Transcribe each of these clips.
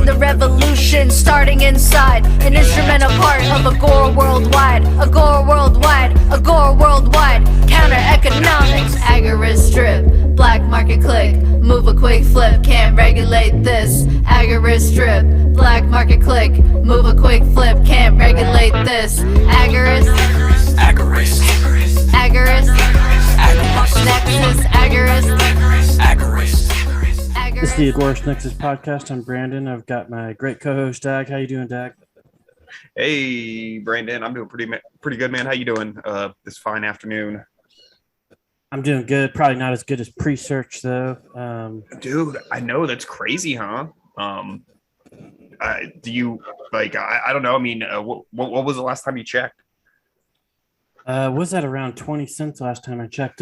join the revolution starting inside. An instrumental part of Agora worldwide. Agora worldwide, Agora worldwide. Counter economics, Agorist strip. Black market click, move a quick flip. Can't regulate this, Agorist strip. Black market click, move a quick flip. Can't regulate this, Agorist. Agorist. Agorist. Nexus, Agorist. Agorist. This is the Agorist Nexus podcast. I'm Brandon. I've got my great co-host Dag. How you doing, Dag? Hey, Brandon. I'm doing pretty good, man. How you doing this fine afternoon? I'm doing good. Probably not as good as Presearch though. Dude, I know that's crazy, huh? Do you like? I don't know. I mean, what was the last time you checked? Was that around 20 cents last time I checked?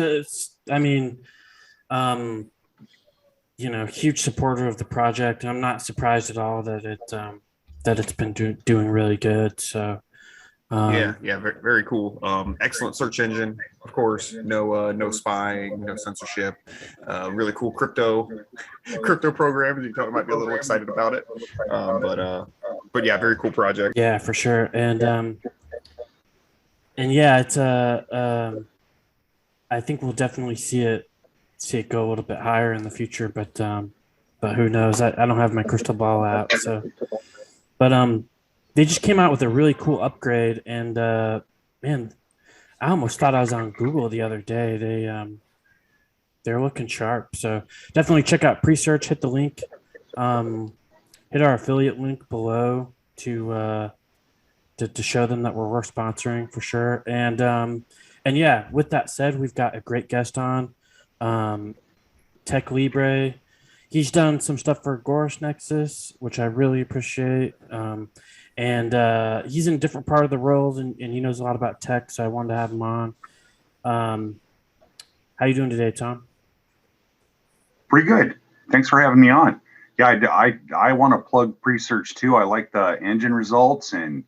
Huge supporter of the project. I'm not surprised at all that it's been doing really good. So, very, very cool. Excellent search engine, of course. No spying, no censorship. Really cool crypto programs. You might be a little excited about it, but yeah, very cool project. Yeah, for sure. And yeah, it's I think we'll definitely see it go a little bit higher in the future, but who knows? I don't have my crystal ball out. So, but they just came out with a really cool upgrade, and man, I almost thought I was on Google the other day. They're looking sharp. So definitely check out Presearch. Hit the link, hit our affiliate link below to show them that we're sponsoring for sure. And yeah, with that said, we've got a great guest on, TechLibre. He's done some stuff for Agorist Nexus, which I really appreciate. And he's in a different part of the world, and he knows a lot about tech, so I wanted to have him on. How you doing today, Tom? Pretty good. Thanks for having me on. Yeah, I want to plug Presearch too. I like the engine results, and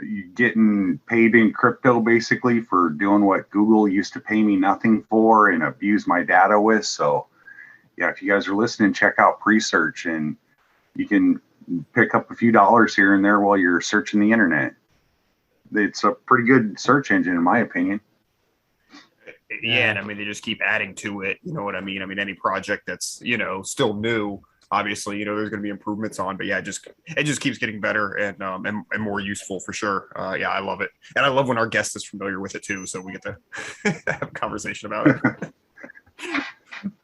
you getting paid in crypto basically for doing what Google used to pay me nothing for and abuse my data with. So yeah, if you guys are listening, check out Presearch, and you can pick up a few dollars here and there while you're searching the internet. It's a pretty good search engine in my opinion. Yeah, and I mean, they just keep adding to it. You know what I mean? I mean, any project that's, still new, obviously, there's going to be improvements on, but yeah, it just keeps getting better and more useful for sure. Yeah, I love it. And I love when our guest is familiar with it too. So we get to have a conversation about it.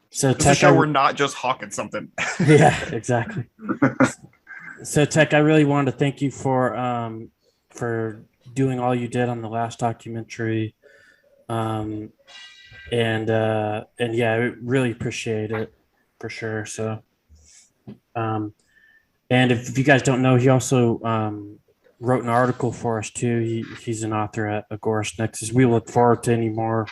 So Tech, show we're not just hawking something. Yeah, exactly. So Tech, I really wanted to thank you for doing all you did on the last documentary. And yeah, I really appreciate it for sure. So, and if you guys don't know, he also wrote an article for us too. He's an author at Agorist Nexus. We look forward to any more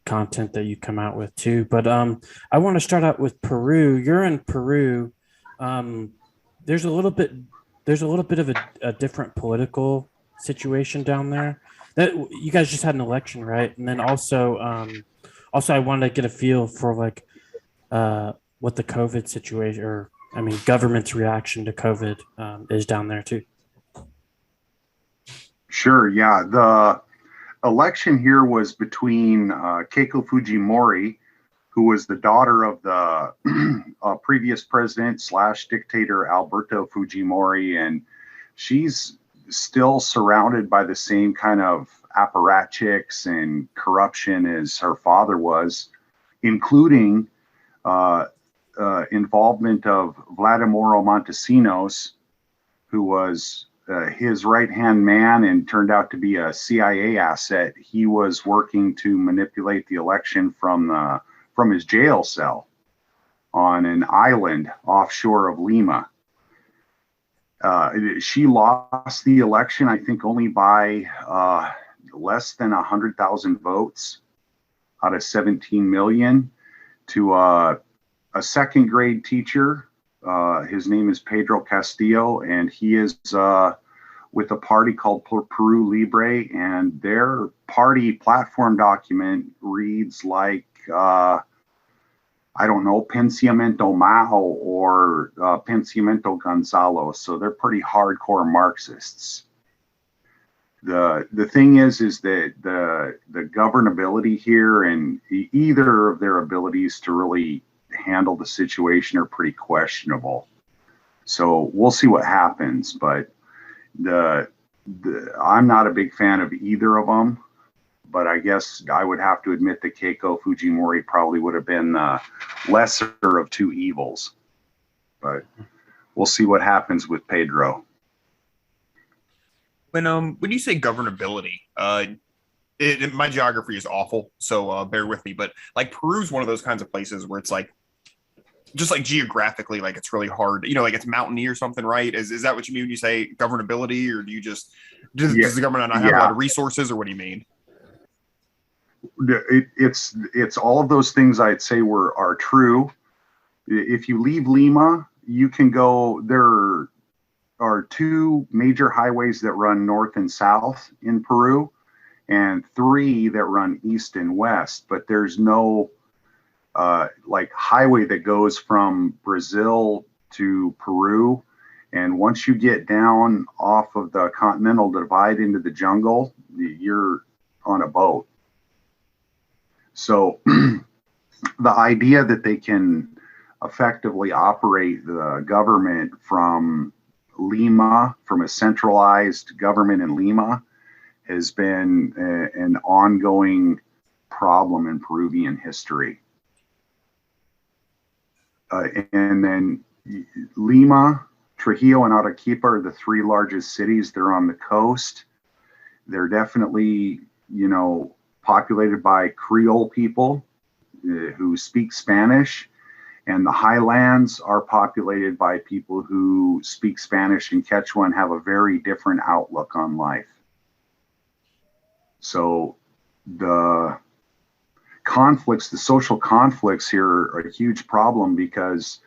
content that you come out with too. But I want to start out with Peru. You're in Peru. There's a little bit of a different political situation down there. That you guys just had an election, right? And then also I wanted to get a feel for what the COVID situation, or I mean, government's reaction to COVID is down there too. Sure. Yeah. The election here was between Keiko Fujimori, who was the daughter of the previous president / dictator Alberto Fujimori, and she's still surrounded by the same kind of apparatchiks and corruption as her father was, including involvement of Vladimiro Montesinos, who was his right-hand man and turned out to be a CIA asset. He was working to manipulate the election from his jail cell on an island offshore of Lima. She lost the election, I think, only by less than 100,000 votes out of 17 million to a second grade teacher. His name is Pedro Castillo, and he is with a party called Peru Libre, and their party platform document reads like, I I don't know, Pensamiento Majo or Pensamiento Gonzalo. So they're pretty hardcore Marxists. The thing is that the governability here and either of their abilities to really handle the situation are pretty questionable. So we'll see what happens, but I'm not a big fan of either of them. But I guess I would have to admit that Keiko Fujimori probably would have been the lesser of two evils. But we'll see what happens with Pedro. When you say governability, my geography is awful, so bear with me. But like Peru's one of those kinds of places where it's like, just like geographically, like it's really hard. You know, like it's mountainy or something, right? Is that what you mean when you say governability, or do you just does the government not have a lot of resources, or what do you mean? It's all of those things I'd say are true. If you leave Lima, you can go. There are two major highways that run north and south in Peru, and three that run east and west. But there's no like highway that goes from Brazil to Peru. And once you get down off of the Continental Divide into the jungle, you're on a boat. So the idea that they can effectively operate the government from Lima, from a centralized government in Lima, has been an ongoing problem in Peruvian history. And then Lima, Trujillo, and Arequipa are the three largest cities. They're on the coast. They're definitely, populated by Creole people who speak Spanish, and the highlands are populated by people who speak Spanish and Quechua and have a very different outlook on life. So the social conflicts here are a huge problem, because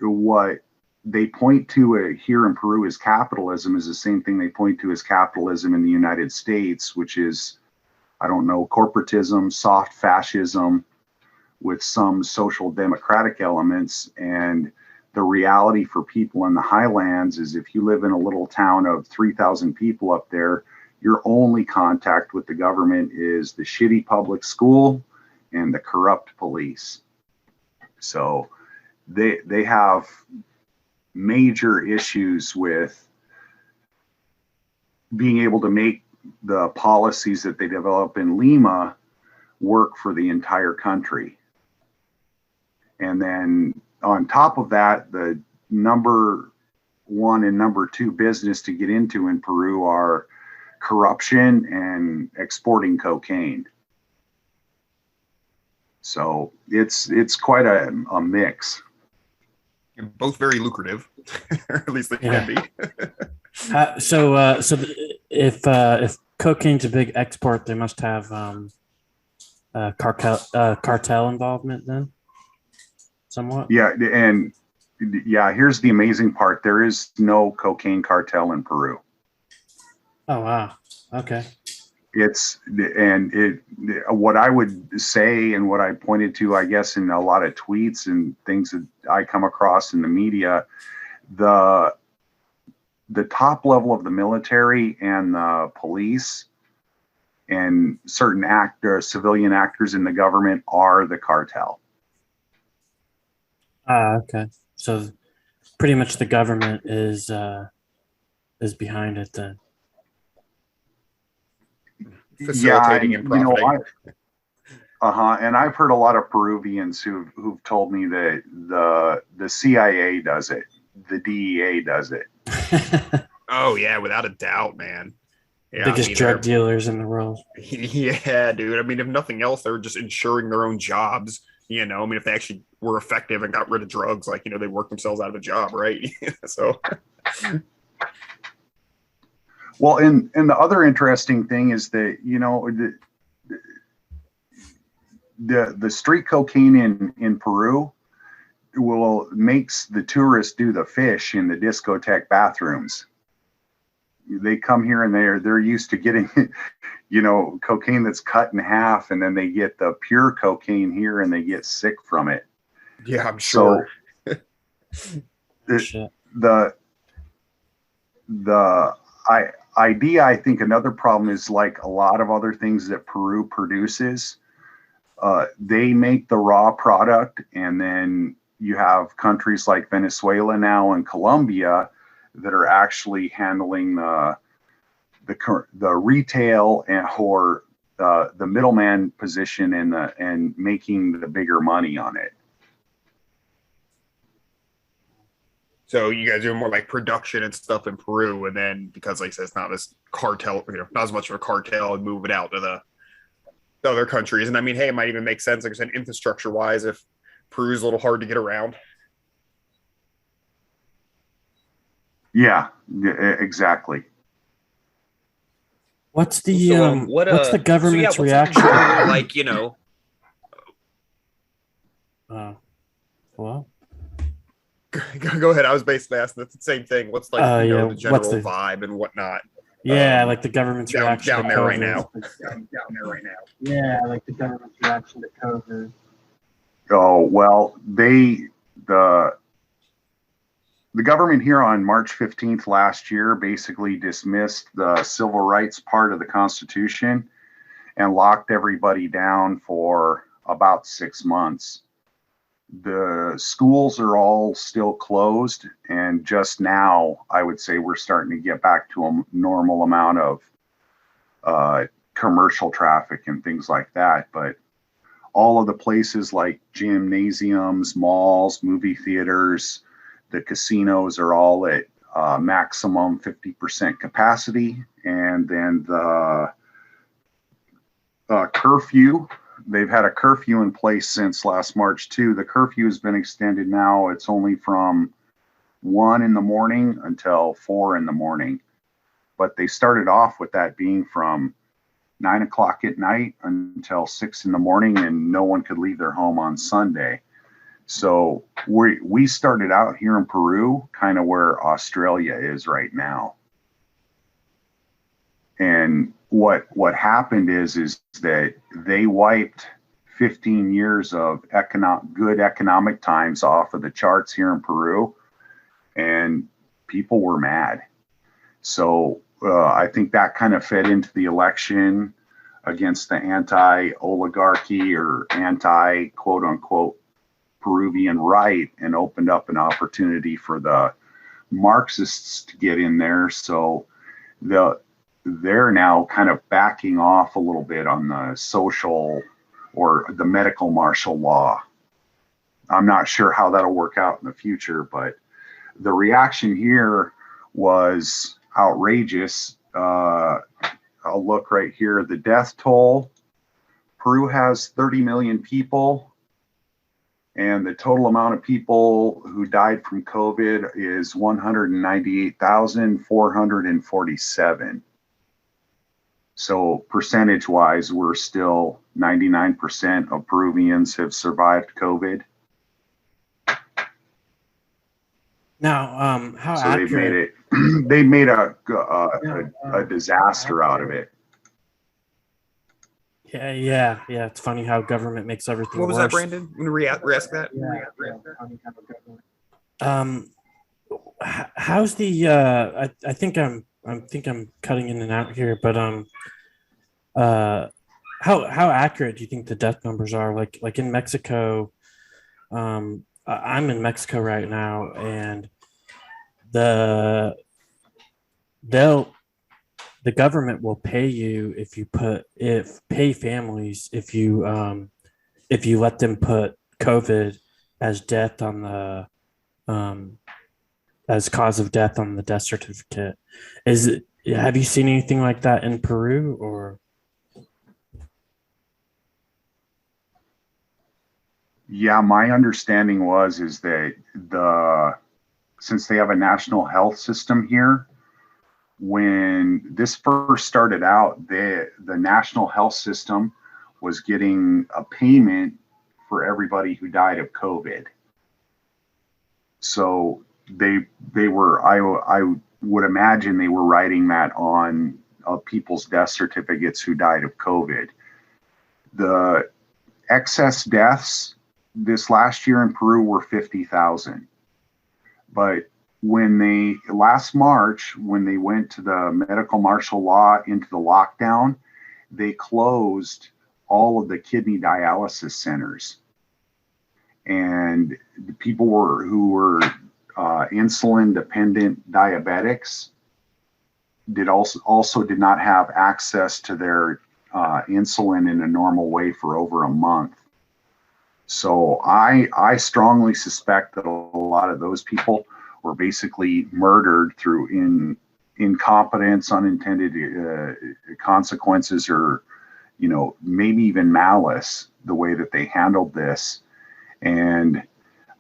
what they point to here in Peru as capitalism is the same thing they point to as capitalism in the United States, which is, I don't know, corporatism, soft fascism with some social democratic elements. And the reality for people in the highlands is, if you live in a little town of 3,000 people up there, your only contact with the government is the shitty public school and the corrupt police. So they have major issues with being able to make the policies that they develop in Lima work for the entire country. And then on top of that, the number one and number two business to get into in Peru are corruption and exporting cocaine. So it's quite a mix. Both very lucrative, or at least they can be. So if cocaine's a big export, they must have cartel involvement then, somewhat. Yeah, and here's the amazing part: there is no cocaine cartel in Peru. Oh wow! Okay. What I would say, and what I pointed to, I guess, in a lot of tweets and things that I come across in the media, the top level of the military and the police and certain civilian actors in the government are the cartel. Okay. So pretty much the government is behind it then. Facilitating and profiting. And I've heard a lot of Peruvians who've told me that the CIA does it, the DEA does it. Oh yeah, without a doubt, man. Yeah, biggest drug dealers in the world. Yeah, dude. I mean, if nothing else, they're just ensuring their own jobs. I mean, if they actually were effective and got rid of drugs, like, they work themselves out of a job, right? So. Well, and the other interesting thing is that, the street cocaine in Peru makes the tourists do the fish in the discotheque bathrooms. They come here and they're used to getting, cocaine that's cut in half, and then they get the pure cocaine here and they get sick from it. Yeah, I'm sure. Shit. The idea, I think another problem is like a lot of other things that Peru produces. They make the raw product, and then you have countries like Venezuela now and Colombia that are actually handling the retail or the middleman position and making the bigger money on it. So you guys do more like production and stuff in Peru, and then because like I said, it's not as cartel, not as much of a cartel, and move it out to the other countries. And I mean, hey, it might even make sense, like I said, infrastructure wise, if Peru's a little hard to get around. Yeah, exactly. What's the what's the government's reaction? Like, Well, go ahead. I was basically asking the same thing. What's like the general vibe and whatnot? Yeah, like the government's reaction down to there COVID. right now. Yeah, like the government's reaction to COVID. Oh well, the government here on March 15th last year basically dismissed the civil rights part of the Constitution and locked everybody down for about 6 months. The schools are all still closed, and just now I would say we're starting to get back to a normal amount of commercial traffic and things like that. But all of the places like gymnasiums, malls, movie theaters, the casinos are all at maximum 50% capacity. And then the curfew, they've had a curfew in place since last March too. The curfew has been extended now. It's only from 1 in the morning until 4 in the morning. But they started off with that being from 9 o'clock at night until 6 in the morning, and no one could leave their home on Sunday. So we started out here in Peru, kind of where Australia is right now. And what happened is that they wiped 15 years of good economic times off of the charts here in Peru, and people were mad. So I think that kind of fed into the election against the anti-oligarchy or anti-quote unquote Peruvian right, and opened up an opportunity for the Marxists to get in there. So they're now kind of backing off a little bit on the social or the medical martial law. I'm not sure how that'll work out in the future, but the reaction here was outrageous. I'll look right here. The death toll, Peru has 30 million people, and the total amount of people who died from COVID is 198,447. So percentage-wise, we're still 99% of Peruvians have survived COVID. Now, how So accurate? they made a disaster out of it. Yeah. It's funny how government makes everything What was worse. that, Brandon? I'm gonna re-ask that. How's the I think I'm cutting in and out here, but how accurate do you think the death numbers are? Like in Mexico, I'm in Mexico right now, and the government will pay you pay families if you let them put COVID as death on the as cause of death on the death certificate. Have you seen anything like that in Peru, or? Yeah, my understanding is that since they have a national health system here, when this first started out, the national health system was getting a payment for everybody who died of COVID. So they were, I would imagine they were writing that on people's death certificates who died of COVID. The excess deaths this last year in Peru were 50,000. But when last March, when they went to the medical martial law into the lockdown, they closed all of the kidney dialysis centers. And the people who were insulin dependent diabetics also did not have access to their insulin in a normal way for over a month. So I strongly suspect that a lot of those people were basically murdered through incompetence, unintended consequences, or maybe even malice, the way that they handled this. And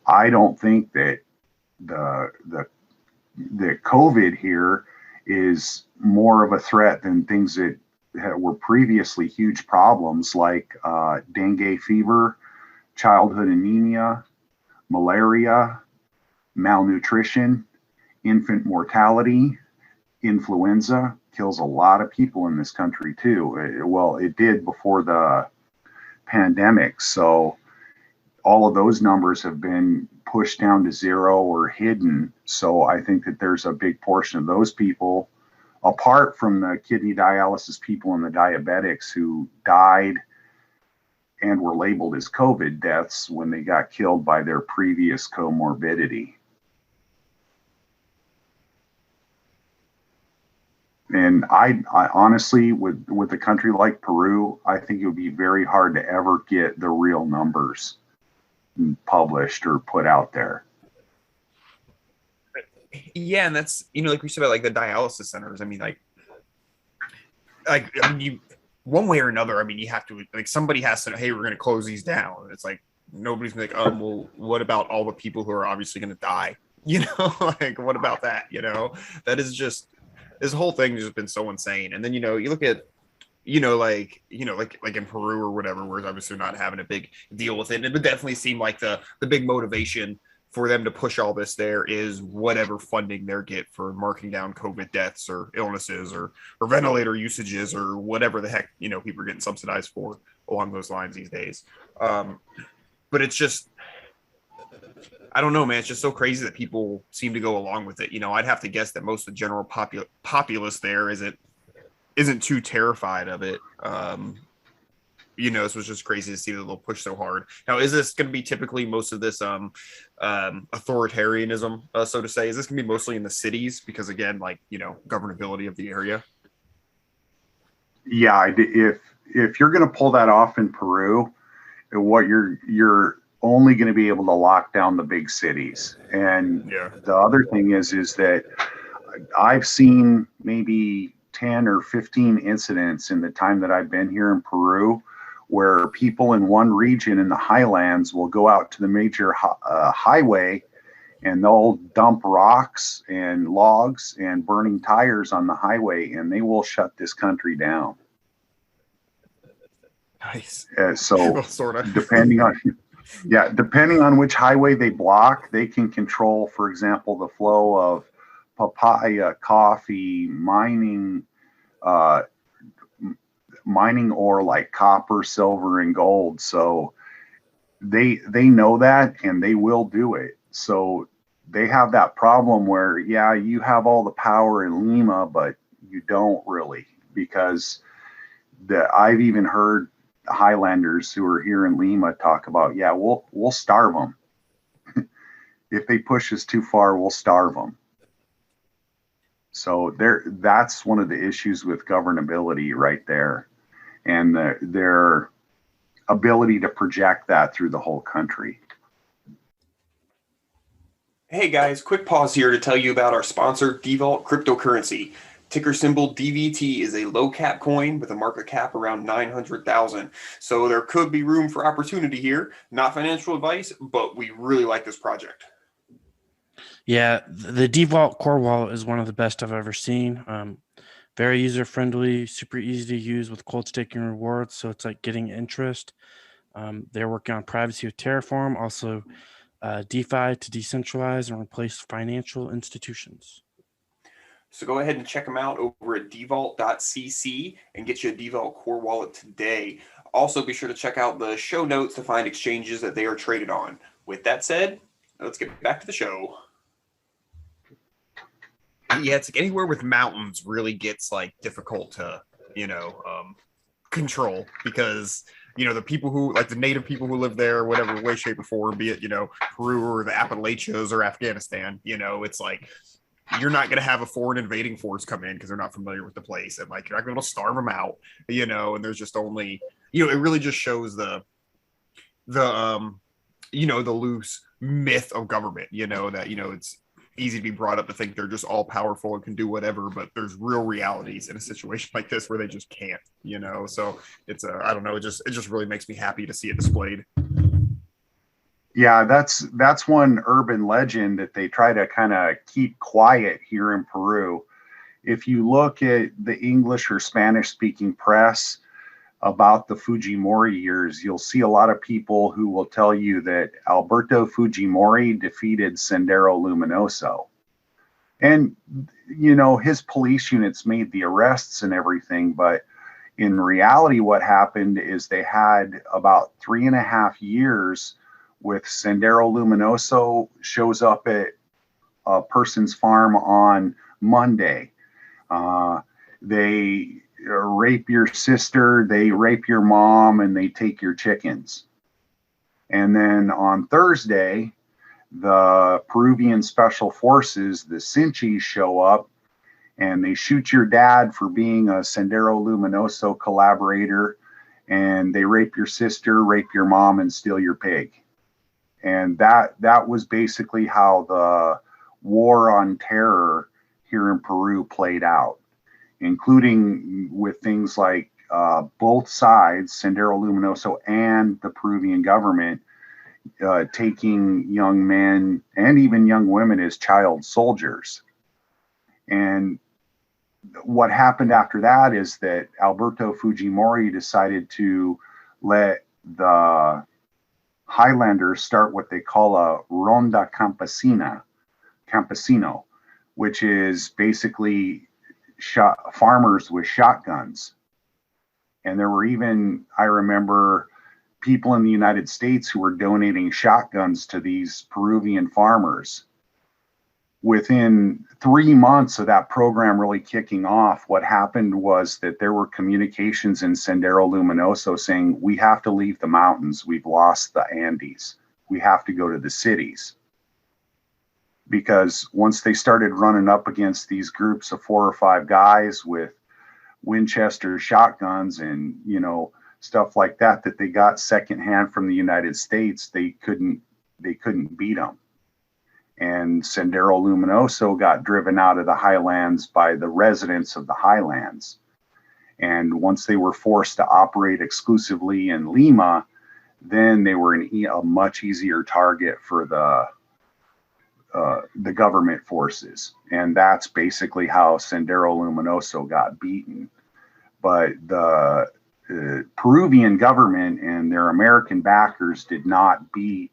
I don't think that the COVID here is more of a threat than things that were previously huge problems, like dengue fever, childhood anemia, malaria, malnutrition, infant mortality. Influenza kills a lot of people in this country too. Well, it did before the pandemic. So all of those numbers have been pushed down to zero or hidden. So I think that there's a big portion of those people, apart from the kidney dialysis people and the diabetics, who died and were labeled as COVID deaths when they got killed by their previous comorbidity. And I honestly, with a country like Peru, I think it would be very hard to ever get the real numbers published or put out there. Yeah, and that's, like we said about like the dialysis centers. I mean, you, one way or another, I mean, you have to, like, somebody has to, hey, we're going to close these down. It's like nobody's gonna be like, well, what about all the people who are obviously going to die? Like, what about that? That is just, this whole thing has just been so insane. And then, you look at, like in Peru or whatever, where obviously not having a big deal with it. It would definitely seem like the big motivation for them to push all this there is whatever funding they get for marking down COVID deaths or illnesses or ventilator usages or whatever the heck, people are getting subsidized for along those lines these days. But it's just, I don't know, man. It's just so crazy that people seem to go along with it. I'd have to guess that most of the general populace there isn't too terrified of it. So it's just crazy to see that they'll push so hard. Now, is this going to be typically most of this authoritarianism, so to say? Is this going to be mostly in the cities? Because again, governability of the area. Yeah, if you're going to pull that off in Peru, what you're only going to be able to lock down the big cities. And the other thing is that I've seen maybe 10 or 15 incidents in the time that I've been here in Peru, where people in one region in the highlands will go out to the major highway and they'll dump rocks and logs and burning tires on the highway, and they will shut this country down. Nice. So well, sort of. depending on which highway they block, they can control, for example, the flow of papaya, coffee, mining ore like copper, silver, and gold. So they know that, and they will do it. So they have that problem where, you have all the power in Lima, but you don't really, because I've even heard Highlanders who are here in Lima talk about, we'll starve them. If they push us too far, we'll starve them. So that's one of the issues with governability right there, and their ability to project that through the whole country. Hey guys, quick pause here to tell you about our sponsor, Devault Cryptocurrency. Ticker symbol DVT is a low cap coin with a market cap around 900,000. So there could be room for opportunity here. Not financial advice, but we really like this project. Yeah, the Devault core wallet is one of the best I've ever seen. Very user friendly, super easy to use with cold staking rewards. So it's like getting interest. They're working on privacy with Terraform, also DeFi to decentralize and replace financial institutions. So go ahead and check them out over at dvault.cc and get you a DVault core wallet today. Also, be sure to check out the show notes to find exchanges that they are traded on. With that said, let's get back to the show. Yeah, it's like anywhere with mountains really gets like difficult to, control, because the people who like the native people who live there, whatever way, shape, or form, be it Peru or the Appalachians or Afghanistan, it's like you're not going to have a foreign invading force come in because they're not familiar with the place, and like you're not going to be able to starve them out, and there's just only it really just shows the loose myth of government, that it's easy to be brought up to think they're just all powerful and can do whatever, but there's real realities in a situation like this where they just can't, so it's I don't know, it just really makes me happy to see it displayed. Yeah, that's one urban legend that they try to kind of keep quiet here in Peru. If you look at the English or Spanish speaking press about the Fujimori years, you'll see a lot of people who will tell you that Alberto Fujimori defeated Sendero Luminoso. And, his police units made the arrests and everything, but in reality, what happened is they had about 3.5 years with Sendero Luminoso shows up at a person's farm on Monday. They rape your sister, they rape your mom, and they take your chickens. And then on Thursday, the Peruvian Special Forces, the Sinchis, show up and they shoot your dad for being a Sendero Luminoso collaborator, and they rape your sister, rape your mom, and steal your pig. And that was basically how the war on terror here in Peru played out, including with things like both sides, Sendero Luminoso and the Peruvian government, taking young men and even young women as child soldiers. And what happened after that is that Alberto Fujimori decided to let the Highlanders start what they call a ronda campesino, which is basically farmers with shotguns. And there were even, I remember, people in the United States who were donating shotguns to these Peruvian farmers. Within 3 months of that program really kicking off, what happened was that there were communications in Sendero Luminoso saying, we have to leave the mountains. We've lost the Andes. We have to go to the cities. Because once they started running up against these groups of 4 or 5 guys with Winchester shotguns and, stuff like that they got secondhand from the United States, they couldn't beat them. And Sendero Luminoso got driven out of the highlands by the residents of the highlands. And once they were forced to operate exclusively in Lima, then they were a much easier target for the government forces. And that's basically how Sendero Luminoso got beaten. But the Peruvian government and their American backers did not beat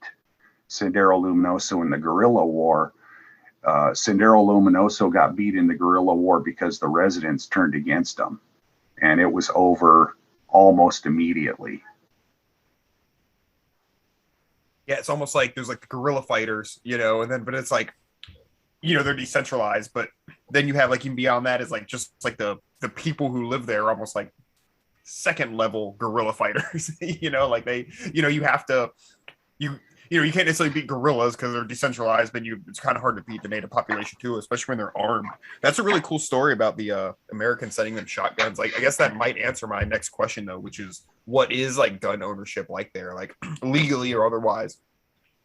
Sendero Luminoso in the guerrilla war. Sendero Luminoso got beat in the guerrilla war because the residents turned against them, and it was over almost immediately. Yeah, it's almost like there's like the guerrilla fighters, but it's like, they're decentralized, but then you have like even beyond that is like just like the people who live there, almost like second level guerrilla fighters. Like they, you have to, you can't necessarily beat guerrillas because they're decentralized, but it's kind of hard to beat the native population too, especially when they're armed. That's a really cool story about the Americans sending them shotguns. Like, I guess that might answer my next question though, which is what is like gun ownership like there, like legally or otherwise?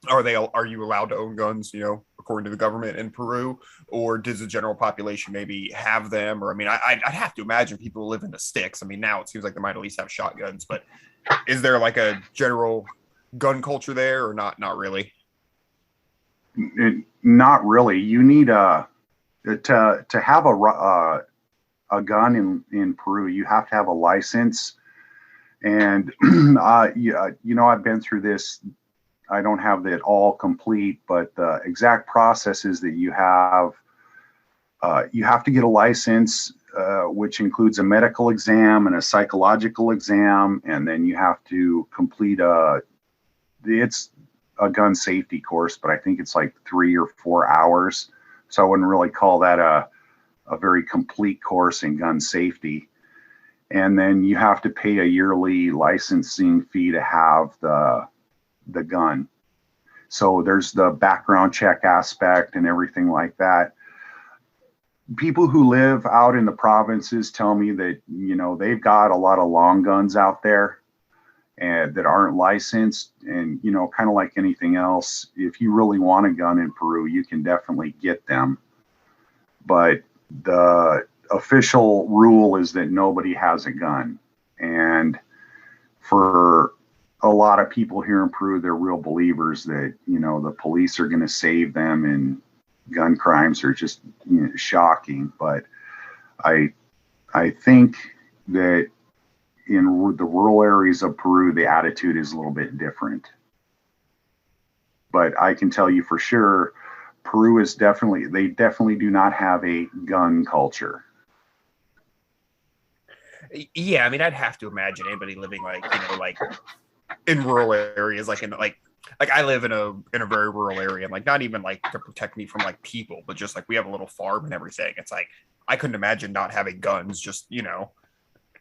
Are you allowed to own guns, according to the government in Peru, or does the general population maybe have them? Or, I mean, I'd have to imagine people who live in the sticks. I mean, now it seems like they might at least have shotguns, but is there like a general gun culture there or not? Not really. Not really. You need to have a gun in Peru. You have to have a license, and I've been through this. I don't have it all complete, but the exact process is that you have You have to get a license, which includes a medical exam and a psychological exam, and then you have to complete it's a gun safety course, but I think it's like 3 or 4 hours. So I wouldn't really call that a very complete course in gun safety. And then you have to pay a yearly licensing fee to have the gun. So there's the background check aspect and everything like that. People who live out in the provinces tell me that, you know, they've got a lot of long guns out there and that aren't licensed. And, you know, kind of like anything else, if you really want a gun in Peru, you can definitely get them. But the official rule is that nobody has a gun. And for a lot of people here in Peru, they're real believers that, you know, the police are going to save them, and gun crimes are just, you know, shocking. But I think that in the rural areas of Peru, the attitude is a little bit different. But I can tell you for sure, Peru is they definitely do not have a gun culture. Yeah, I mean, I'd have to imagine anybody living like, you know, like in rural areas, like I live in a very rural area, and like not even like to protect me from like people, but just like we have a little farm and everything. It's like I couldn't imagine not having guns, just, you know,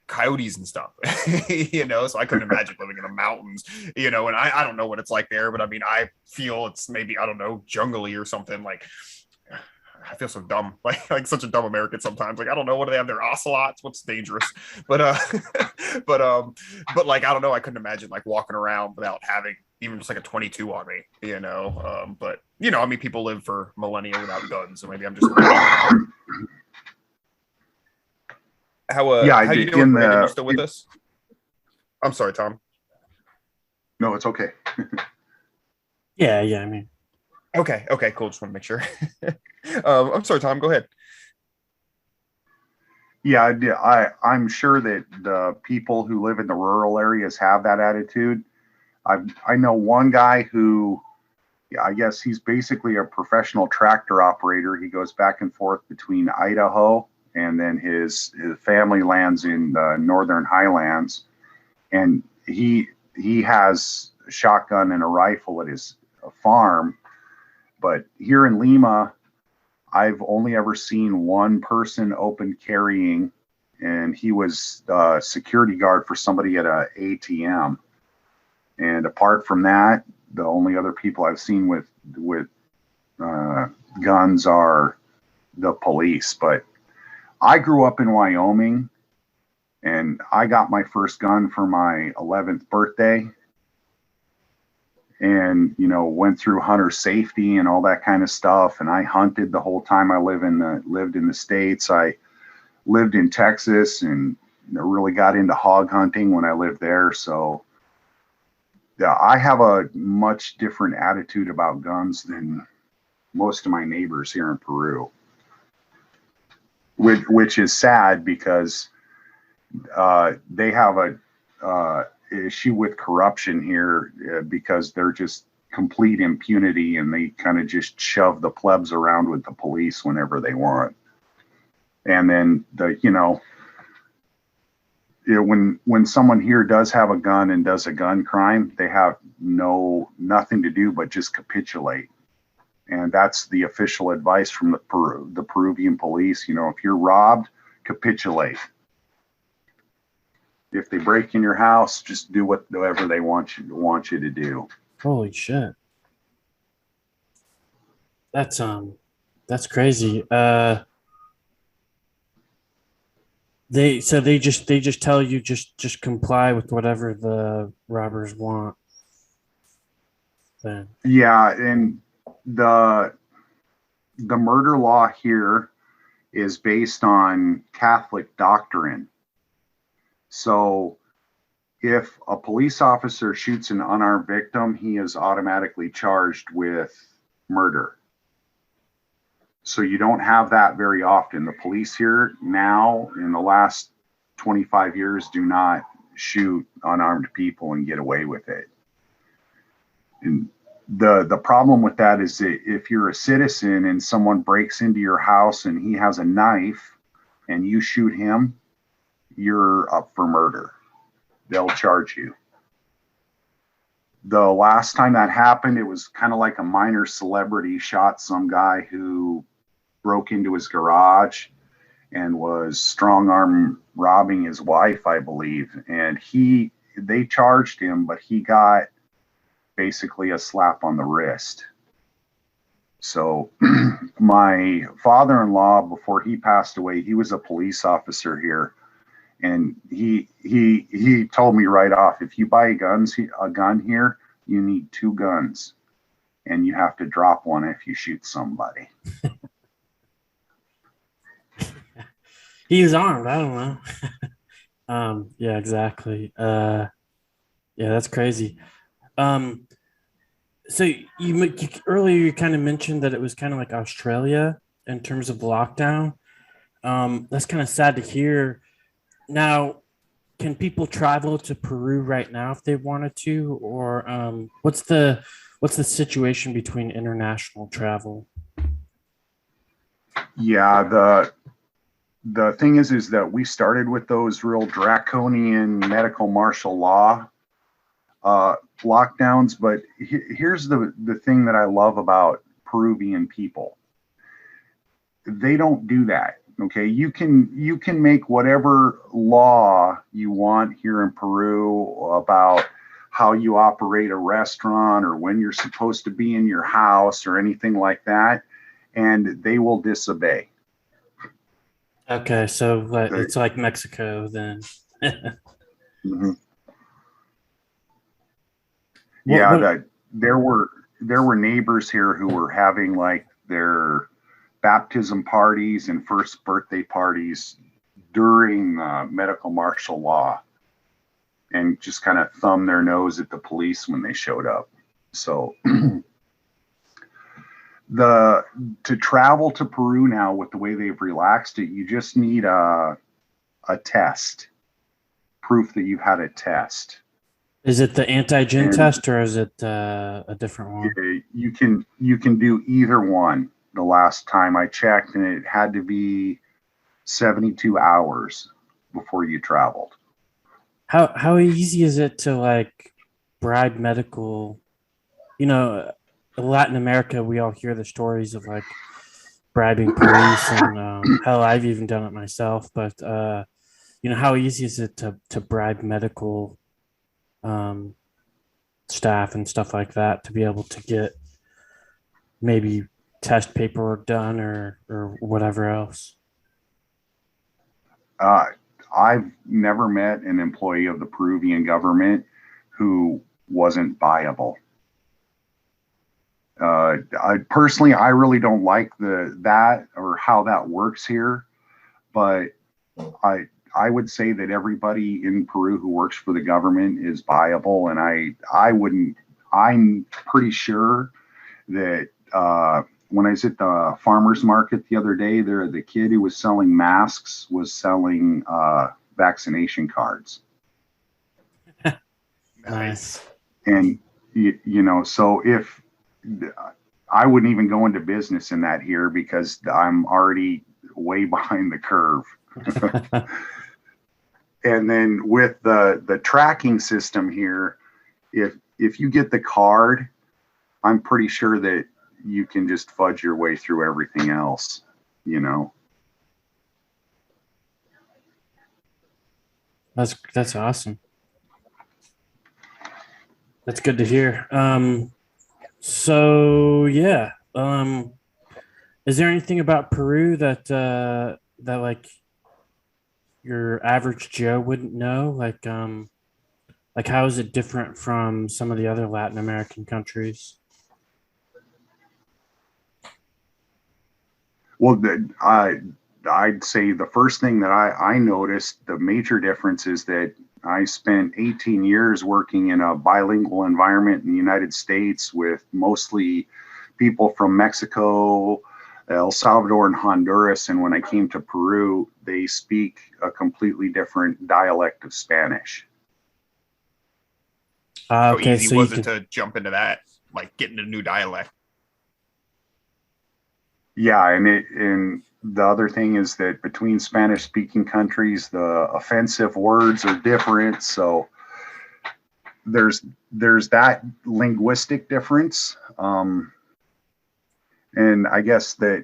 coyotes and stuff, you know. So I couldn't imagine living in the mountains, you know. And I don't know what it's like there, but I mean, I feel it's maybe, I don't know, jungly or something. Like I feel so dumb, like such a dumb American sometimes. Like I don't know, what do they have there? Ocelots? What's dangerous? But but like I don't know. I couldn't imagine like walking around without having even just like a 22 on me, you know. But you know, I mean, people live for millennia without guns, so maybe I'm just. How you doing, Brandon? You still with us? I'm sorry, Tom. No, it's okay. Yeah, I mean. Okay, cool. Just want to make sure. I'm sorry, Tom. Go ahead. Yeah, I'm sure that the people who live in the rural areas have that attitude. I know one guy who, yeah, I guess he's basically a professional tractor operator. He goes back and forth between Idaho, and then his family lands in the northern highlands, and he has a shotgun and a rifle at his farm. But here in Lima, I've only ever seen one person open carrying, and he was the security guard for somebody at a ATM. And apart from that, the only other people I've seen with guns are the police. But I grew up in Wyoming, and I got my first gun for my 11th birthday. And, you know, went through hunter safety and all that kind of stuff. And I hunted the whole time I lived in the States. I lived in Texas and really got into hog hunting when I lived there. So yeah, I have a much different attitude about guns than most of my neighbors here in Peru, which is sad because they have a issue with corruption here because they're just complete impunity, and they kind of just shove the plebs around with the police whenever they want. And then when someone here does have a gun and does a gun crime, they have nothing to do but just capitulate. And that's the official advice from the Peruvian police. You know, if you're robbed, capitulate. If they break in your house, just do whatever they want you to do. Holy shit. That's crazy. They just tell you just comply with whatever the robbers want. Then. Yeah, and the murder law here is based on Catholic doctrine. So if a police officer shoots an unarmed victim, he is automatically charged with murder. So you don't have that very often. The police here now, in the last 25 years, do not shoot unarmed people and get away with it. And The problem with that is that if you're a citizen and someone breaks into your house and he has a knife and you shoot him, you're up for murder. They'll charge you. The last time that happened, it was kind of like a minor celebrity shot some guy who broke into his garage and was strong arm robbing his wife, I believe. And they charged him, but he got basically a slap on the wrist. So my father-in-law, before he passed away, he was a police officer here. And he told me right off, if you buy a gun here, you need 2 guns, and you have to drop one if you shoot somebody. He's armed. I don't know. Yeah, exactly. Yeah, that's crazy. So you earlier you kind of mentioned that it was kind of like Australia in terms of lockdown. That's kind of sad to hear. Now, can people travel to Peru right now if they wanted to, or what's the situation between international travel? Yeah, the thing is that we started with those real draconian medical martial law lockdowns, but here's the thing that I love about Peruvian people. They don't do that. Okay, you can make whatever law you want here in Peru about how you operate a restaurant or when you're supposed to be in your house or anything like that, and they will disobey. Okay, so it's like Mexico then. Mm-hmm. Yeah, there were neighbors here who were having like their baptism parties and first birthday parties during medical martial law, and just kind of thumb their nose at the police when they showed up. So to travel to Peru now, with the way they've relaxed it, you just need a test, proof that you've had a test. Is it the antigen test, or is it a different one? You can do either one. The last time I checked, and it had to be 72 hours before you traveled. How easy is it to like bribe medical? You know, in Latin America, we all hear the stories of like bribing police, and hell, I've even done it myself. But you know, how easy is it to bribe medical staff and stuff like that to be able to get maybe test paperwork done or whatever else? I've never met an employee of the Peruvian government who wasn't viable. I personally, I really don't like that or how that works here, but I would say that everybody in Peru who works for the government is viable, and I'm pretty sure that when I was at the farmer's market the other day, the kid who was selling masks was selling vaccination cards. Nice. And you know, so if I wouldn't even go into business in that here because I'm already way behind the curve. And then with the tracking system here, if you get the card, I'm pretty sure that you can just fudge your way through everything else, you know. That's awesome. That's good to hear. So yeah, is there anything about Peru that like your average Joe wouldn't know? Like how is it different from some of the other Latin American countries? Well, I'd say the first thing that I noticed, the major difference is that I spent 18 years working in a bilingual environment in the United States with mostly people from Mexico, El Salvador, and Honduras. And when I came to Peru, they speak a completely different dialect of Spanish. How Okay, easy so was it to jump into that? like getting a new dialect. Yeah, and the other thing is that between Spanish speaking countries, the offensive words are different. So there's that linguistic difference. And I guess that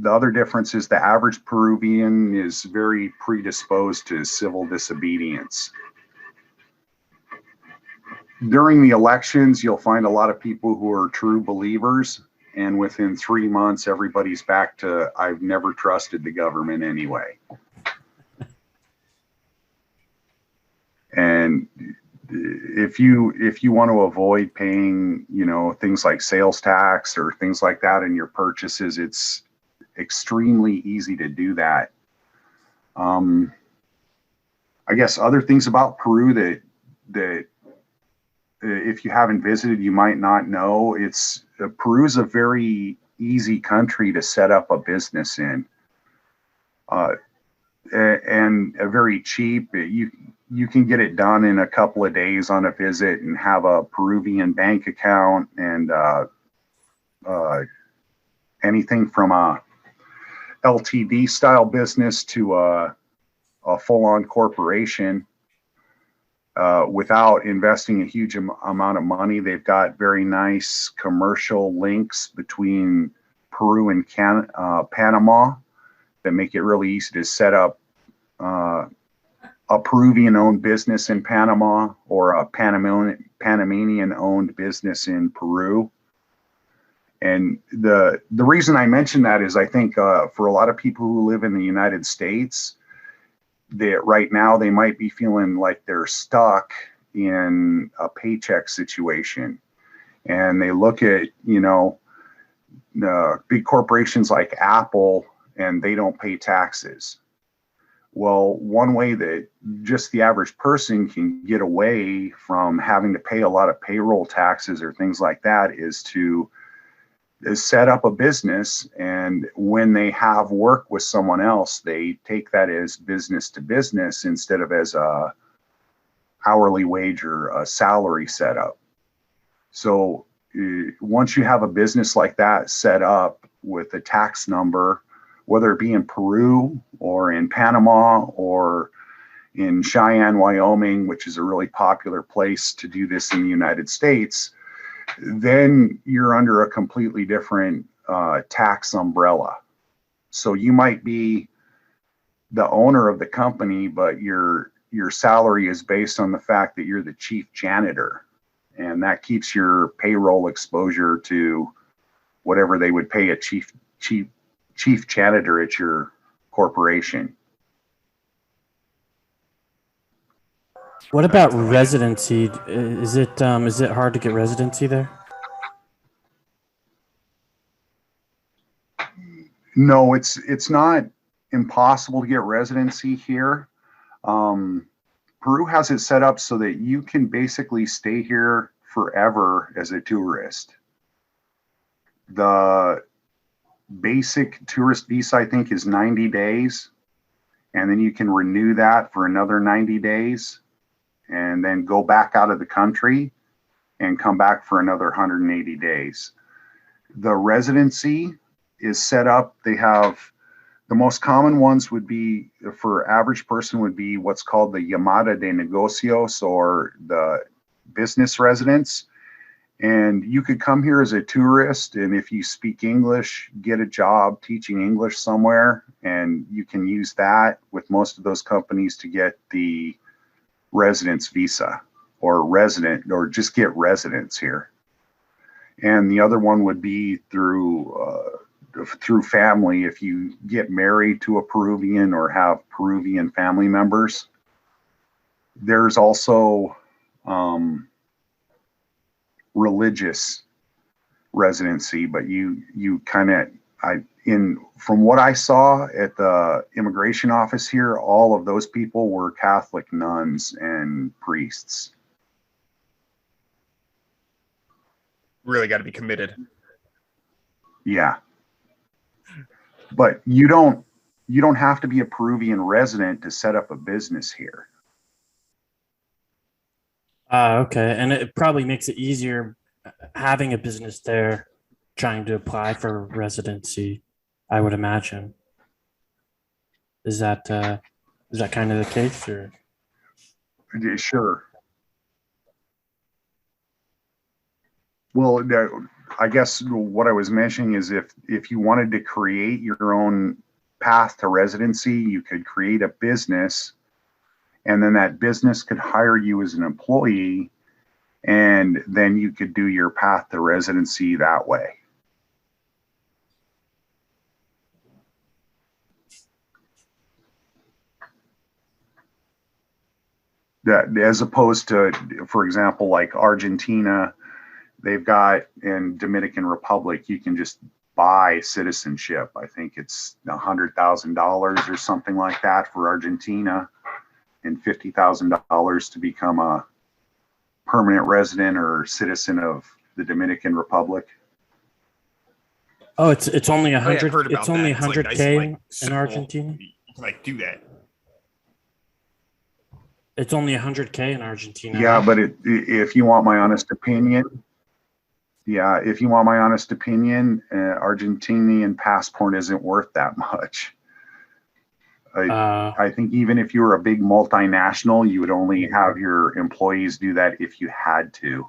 the other difference is the average Peruvian is very predisposed to civil disobedience. During the elections, you'll find a lot of people who are true believers, and within 3 months, everybody's back to, I've never trusted the government anyway. And if you want to avoid paying, things like sales tax or things like that in your purchases, it's extremely easy to do that. I guess other things about Peru that if you haven't visited, you might not know. Peru is a very easy country to set up a business in, and a very cheap. You can get it done in a couple of days on a visit and have a Peruvian bank account and anything from a LTD style business to a full-on corporation. Without investing a huge amount of money. They've got very nice commercial links between Peru and Panama that make it really easy to set up a Peruvian-owned business in Panama or a Panamanian-owned business in Peru. And the reason I mention that is I think for a lot of people who live in the United States, that right now they might be feeling like they're stuck in a paycheck situation, and they look at big corporations like Apple and they don't pay taxes. Well, one way that just the average person can get away from having to pay a lot of payroll taxes or things like that is to set up a business, and when they have work with someone else, they take that as business to business instead of as a hourly wage or a salary setup. So once you have a business like that set up with a tax number, whether it be in Peru or in Panama or in Cheyenne, Wyoming, which is a really popular place to do this in the United States, then you're under a completely different tax umbrella. So you might be the owner of the company, but your salary is based on the fact that you're the chief janitor, and that keeps your payroll exposure to whatever they would pay a chief janitor at your corporation. What about residency? Is it hard to get residency there? No, it's not impossible to get residency here. Peru has it set up so that you can basically stay here forever as a tourist. The basic tourist visa, I think, is 90 days, and then you can renew that for another 90 days. And then go back out of the country and come back for another 180 days. The residency is set up. They have the most common ones would be for average person would be what's called the llamada de negocios, or the business residence. And you could come here as a tourist, and if you speak English, get a job teaching English somewhere, and you can use that with most of those companies to get the residence visa or resident, or just get residence here. And the other one would be through family. If you get married to a Peruvian or have Peruvian family members. There's also religious residency, but you kind of, from what I saw at the immigration office here, all of those people were Catholic nuns and priests. Really got to be committed. Yeah. But you don't have to be a Peruvian resident to set up a business here. Okay. And it probably makes it easier having a business there trying to apply for residency, I would imagine. Is that kind of the case, or? Sure. Well, I guess what I was mentioning is if you wanted to create your own path to residency, you could create a business, and then that business could hire you as an employee, and then you could do your path to residency that way. That, as opposed to, for example, like Argentina, they've got, in Dominican Republic, you can just buy citizenship. I think it's $100,000 or something like that for Argentina, and $50,000 to become a permanent resident or citizen of the Dominican Republic. Oh, it's only Oh, yeah, I've 100. heard about It's only that. It's, like, 100K nice and, like, in simple. Argentina. You can like do that. It's only 100K in Argentina. Yeah, right? but if you want my honest opinion, Argentinian passport isn't worth that much. I think even if you were a big multinational, you would only have your employees do that if you had to.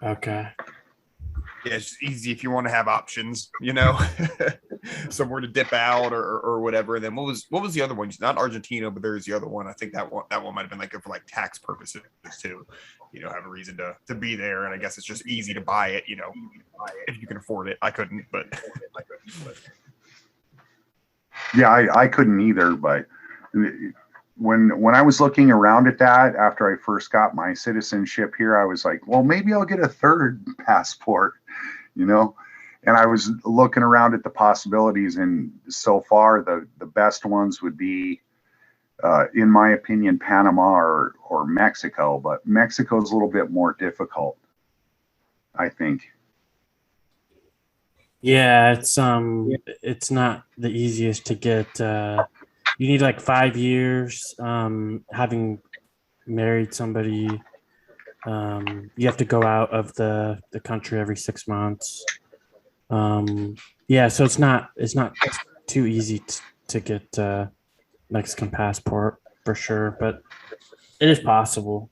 Okay. Yeah, it's just easy if you want to have options, you know, somewhere to dip out or whatever. And then what was the other one? Not Argentina, but there's the other one. I think that one might have been like for like tax purposes too. You know, have a reason to be there. And I guess it's just easy to buy it, you know, if you can afford it. I couldn't, but Yeah, I couldn't either, but when I was looking around at that after I first got my citizenship here, I was like, well, maybe I'll get a third passport, you know. And I was looking around at the possibilities, and so far the best ones would be, in my opinion, Panama or Mexico. But Mexico is a little bit more difficult, I think. Yeah, it's not the easiest to get. You need like 5 years. Having married somebody, you have to go out of the country every 6 months. Yeah, so it's not too easy to get Mexican passport for sure, but it is possible.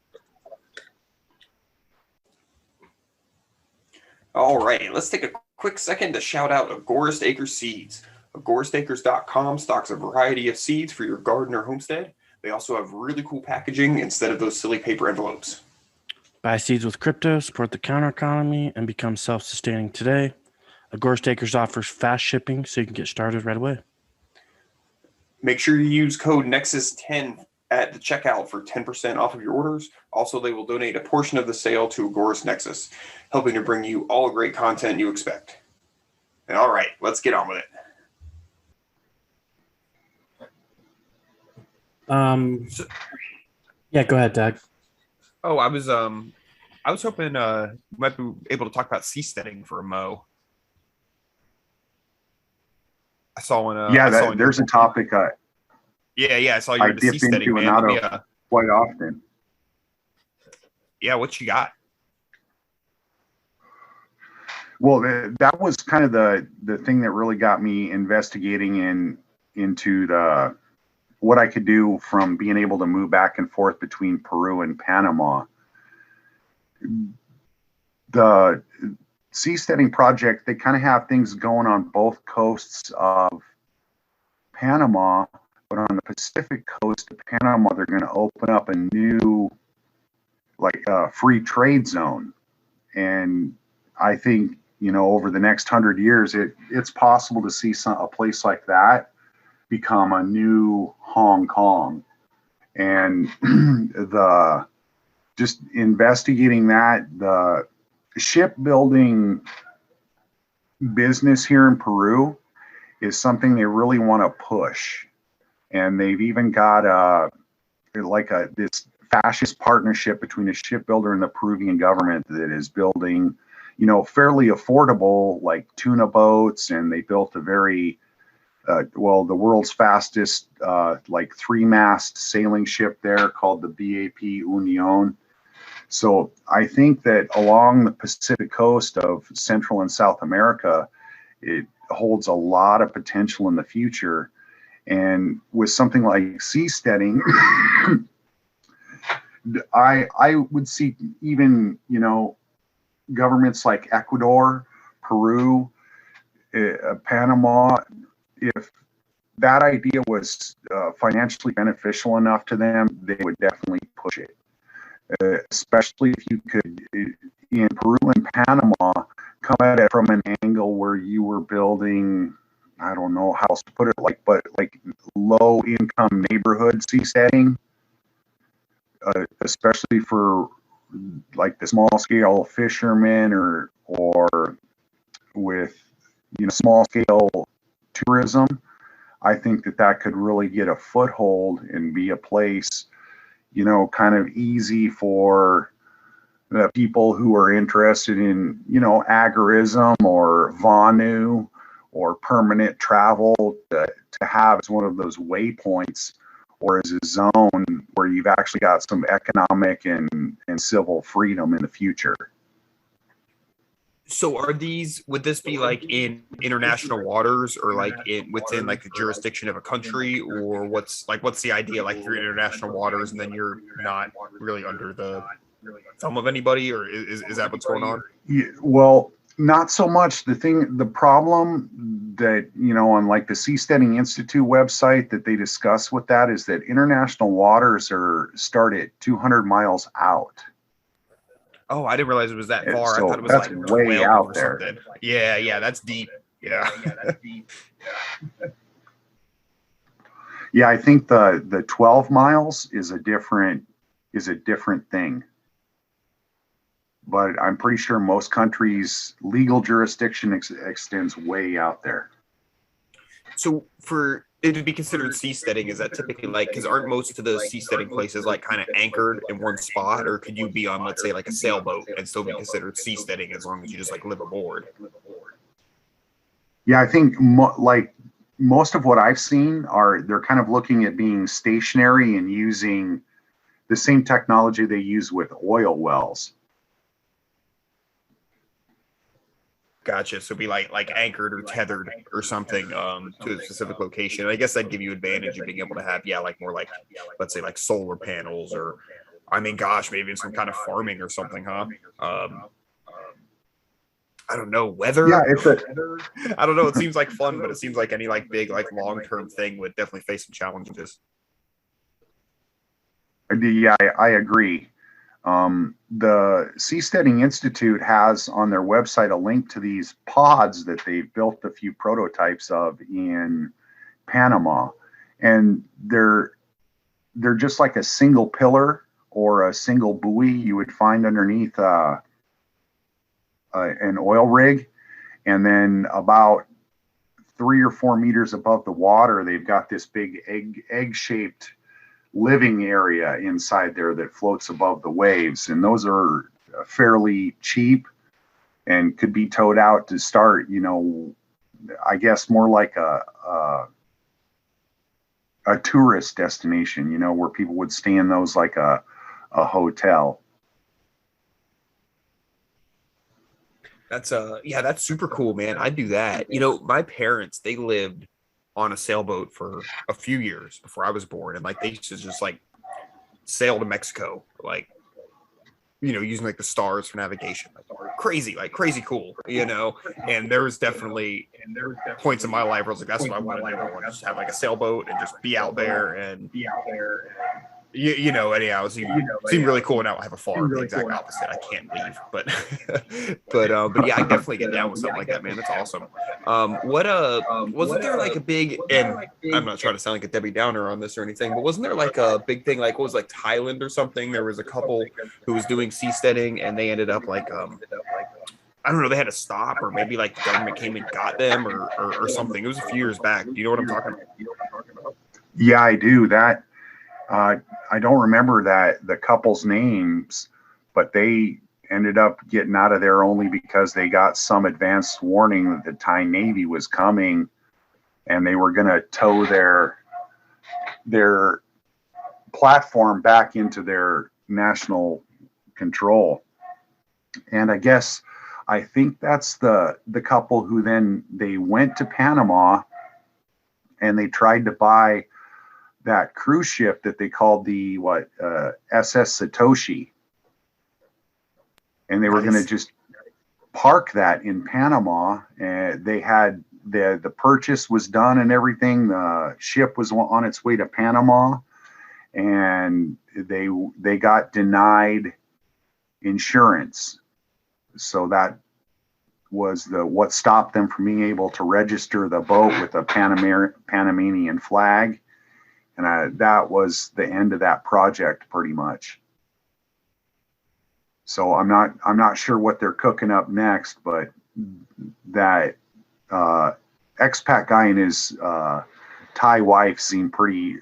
All right, let's take a quick second to shout out Agorist Acres Seeds. AgoristAcres.com stocks a variety of seeds for your garden or homestead. They also have really cool packaging instead of those silly paper envelopes. Buy seeds with crypto, support the counter economy, and become self-sustaining today. Agorist Acres offers fast shipping, so you can get started right away. Make sure you use code Nexus10 at the checkout for 10% off of your orders. Also, they will donate a portion of the sale to Agorist Nexus, helping to bring you all the great content you expect. And all right, let's get on with it. Yeah, go ahead, Dag. oh, I was hoping we might be able to talk about seasteading for a mo. I saw one. There's a topic Yeah, I saw you I into dip seasteading, into and man. out Let me, of quite often. yeah, what you got? Well, that was kind of the thing that really got me investigating into what I could do from being able to move back and forth between Peru and Panama. The seasteading project, they kind of have things going on both coasts of Panama, but on the Pacific coast of Panama, they're going to open up a new, free trade zone. And I think, over the next 100 years, it's possible to see a place like that become a new Hong Kong. And just investigating that, the shipbuilding business here in Peru is something they really want to push. And they've even got this fascist partnership between a shipbuilder and the Peruvian government that is building, fairly affordable, like tuna boats. And they built a very, the world's fastest, 3-mast sailing ship there called the BAP Union. So I think that along the Pacific coast of Central and South America, it holds a lot of potential in the future. And with something like seasteading, I would see even, governments like Ecuador, Peru, Panama, if that idea was financially beneficial enough to them, they would definitely push it. Especially if you could, in Peru and Panama, come at it from an angle where you were building, I don't know how else to put it, but low income neighborhood seasteading, especially for like the small scale fishermen or with small scale tourism. I think that could really get a foothold and be a place, kind of easy for the people who are interested in, agorism or Vonu or permanent travel to have as one of those waypoints or as a zone where you've actually got some economic and civil freedom in the future. So would this be like in international waters or like within like the jurisdiction of a country, or what's the idea? Like you're in international waters and then you're not really under the thumb of anybody, or is that what's going on? Yeah, well, not so much. The problem that, on like the Seasteading Institute website that they discuss with that is that international waters start at 200 miles out. Oh, I didn't realize it was that far. So I thought it was that's like way out there. Something. Yeah, that's deep. Yeah. Yeah, I think the 12 miles is a different thing. But I'm pretty sure most countries' legal jurisdiction extends way out there. So for it to be considered seasteading, is that typically because aren't most of the seasteading places like kind of anchored in one spot, or could you be on, let's say, like a sailboat and still be considered seasteading as long as you just live aboard? Yeah, I think most of what I've seen they're kind of looking at being stationary and using the same technology they use with oil wells. Gotcha. So be like anchored or tethered or something to a specific location. I guess that'd give you advantage of being able to have more let's say solar panels, or maybe some kind of farming or something, huh? I don't know, weather. Yeah, I don't know. It seems like fun, but it seems like any big long-term thing would definitely face some challenges. Yeah, I agree. The Seasteading Institute has on their website a link to these pods that they've built a few prototypes of in Panama, and they're just like a single pillar or a single buoy you would find underneath an oil rig, and then about 3 or 4 meters above the water, they've got this big egg-shaped living area inside there that floats above the waves, and those are fairly cheap and could be towed out to start, I guess more like a tourist destination, where people would stay in those like a hotel. That's that's super cool, man. I'd do that. My parents, they lived on a sailboat for a few years before I was born, and they used to just sail to Mexico, using the stars for navigation. Crazy cool, and there was definitely points in my life where I was that's what I want to do. I want to just have a sailboat and just be out there and anyhow, it seemed really cool. Now I have a farm, the exact opposite. I can't leave, but but yeah, I definitely get down with something like that, man. That's awesome. Wasn't there a big, and I'm not trying to sound like a Debbie Downer on this or anything, but wasn't there a big thing what was Thailand or something? There was a couple who was doing seasteading and they ended up I don't know, they had to stop, or maybe the government came and got them or something. It was a few years back. Do you know what I'm talking about? Yeah, I do. That I don't remember the couple's names, but they ended up getting out of there only because they got some advance warning that the Thai Navy was coming, and they were going to tow their platform back into their national control. And I think that's the couple who then they went to Panama and they tried to buy that cruise ship that they called the SS Satoshi. And they were going to just park that in Panama. And they had the purchase was done and everything. The ship was on its way to Panama, and they got denied insurance. So that was what stopped them from being able to register the boat with a Panamanian flag. And that was the end of that project pretty much. So I'm not sure what they're cooking up next, but that expat guy and his Thai wife seem pretty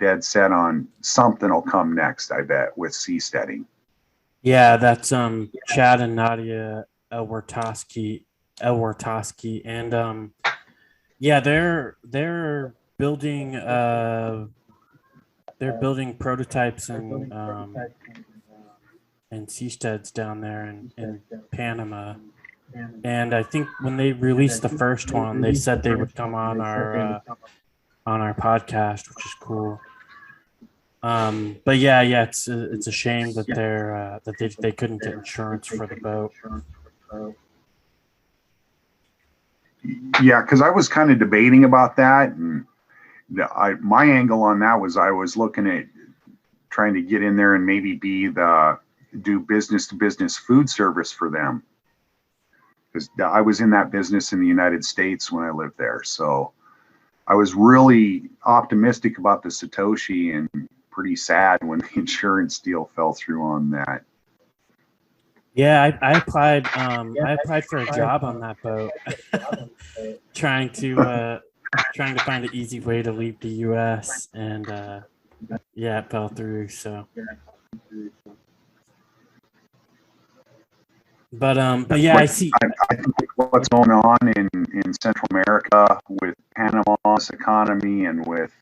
dead set on something will come next, I bet, with seasteading. Yeah, that's Chad and Nadia Elwertoski, and yeah, they're building prototypes and seasteads down there in Panama. And I think when they released the first one, they said they would come on our podcast, which is cool. But yeah, it's a shame that they couldn't get insurance for the boat. Yeah, because I was kind of debating about that, and my angle on that was I was looking at trying to get in there and maybe do business to business food service for them, because I was in that business in the United States when I lived there. So I was really optimistic about the Satoshi and pretty sad when the insurance deal fell through on that. Yeah, I applied. I applied for a job on that boat, trying to find an easy way to leave the U.S. and yeah, it fell through. So, but yeah, I see. I think what's going on in Central America with Panama's economy and with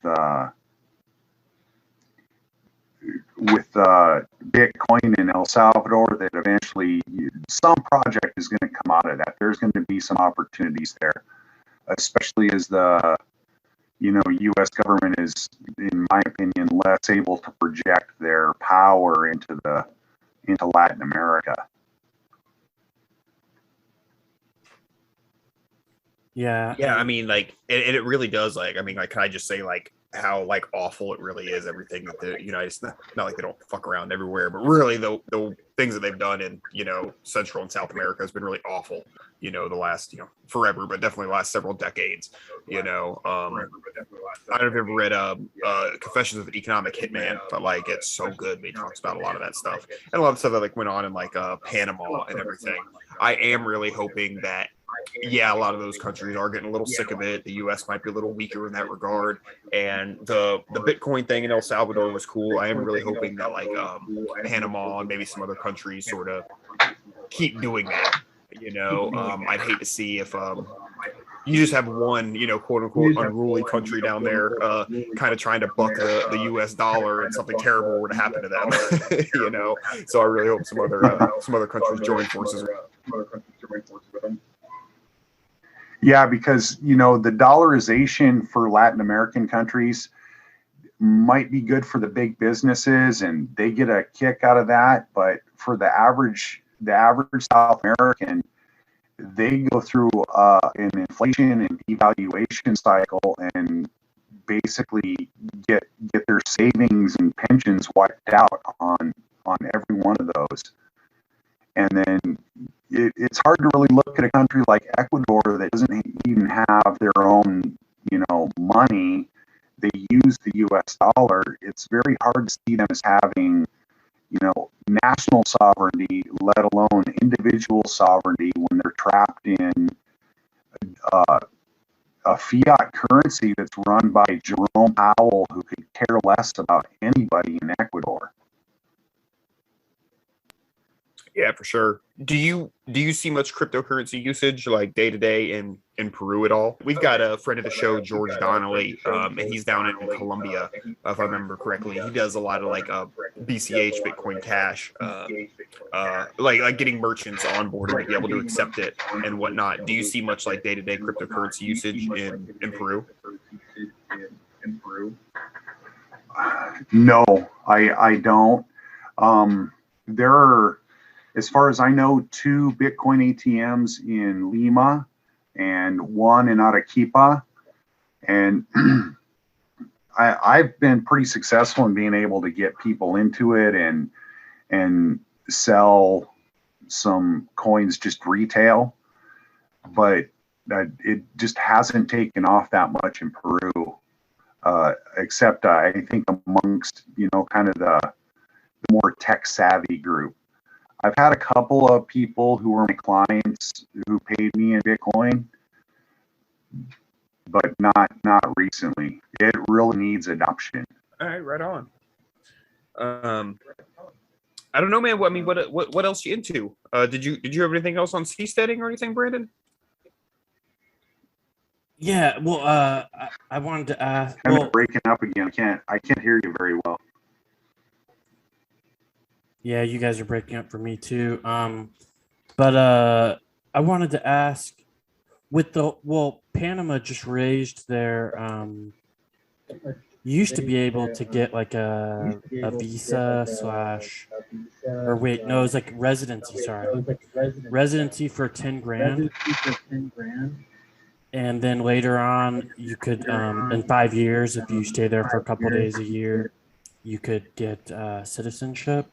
Bitcoin in El Salvador, that eventually some project is going to come out of that. There's going to be some opportunities there, especially as the U.S. government is, in my opinion, less able to project their power into Latin America. Yeah. I mean, like, it really does. Like, I mean, like, can I just say, like, how like awful it really is, everything that the United States, not like they don't fuck around everywhere, but really the things that they've done in Central and South America has been really awful, the last forever, but definitely the last several decades. I don't know if you've ever read Confessions of an Economic Hitman, but like it's so good. He talks about a lot of that stuff and a lot of stuff that like went on in like Panama and everything. I am really hoping that a lot of those countries are getting a little sick of it. The U.S. might be a little weaker in that regard. And the Bitcoin thing in El Salvador was cool. I am really hoping that like Panama and maybe some other countries sort of keep doing that. I'd hate to see if you just have one, quote unquote unruly country down there kind of trying to buck the US dollar and something terrible were to happen to them. So I really hope some other countries join forces. Yeah, because, the dollarization for Latin American countries might be good for the big businesses and they get a kick out of that. But for the average South American, they go through an inflation and devaluation cycle and basically get their savings and pensions wiped out on every one of those. And then it's hard to really look at a country like Ecuador that doesn't even have their own, money. They use the U.S. dollar. It's very hard to see them as having, national sovereignty, let alone individual sovereignty, when they're trapped in a fiat currency that's run by Jerome Powell, who could care less about anybody in Ecuador. Yeah, for sure. Do you see much cryptocurrency usage like day to day in Peru at all? We've got a friend of the show, George Donnelly, and he's down in Colombia, if I remember correctly. He does a lot of like BCH, Bitcoin Cash, like getting merchants on board and be able to accept it and whatnot. Do you see much like day-to-day cryptocurrency usage in Peru? No, I don't. There are, as far as I know, 2 Bitcoin ATMs in Lima and 1 in Arequipa. And I've been pretty successful in being able to get people into it and sell some coins just retail, but it just hasn't taken off that much in Peru, except I think amongst, kind of the more tech savvy group. I've had a couple of people who were my clients who paid me in Bitcoin, but not recently. It really needs adoption. All right, right on. I don't know, man. I mean, what else you into? Did you have anything else on seasteading or anything, Brandon? Yeah, well, I wanted to ask. Kind of breaking up again. I can't hear you very well. Yeah, you guys are breaking up for me too. But I wanted to ask, Panama just raised their you used to be able to get like a visa / or wait, no, it was like residency, sorry. Residency for 10 grand. And then later on you could in 5 years, if you stay there for a couple days a year, you could get citizenship.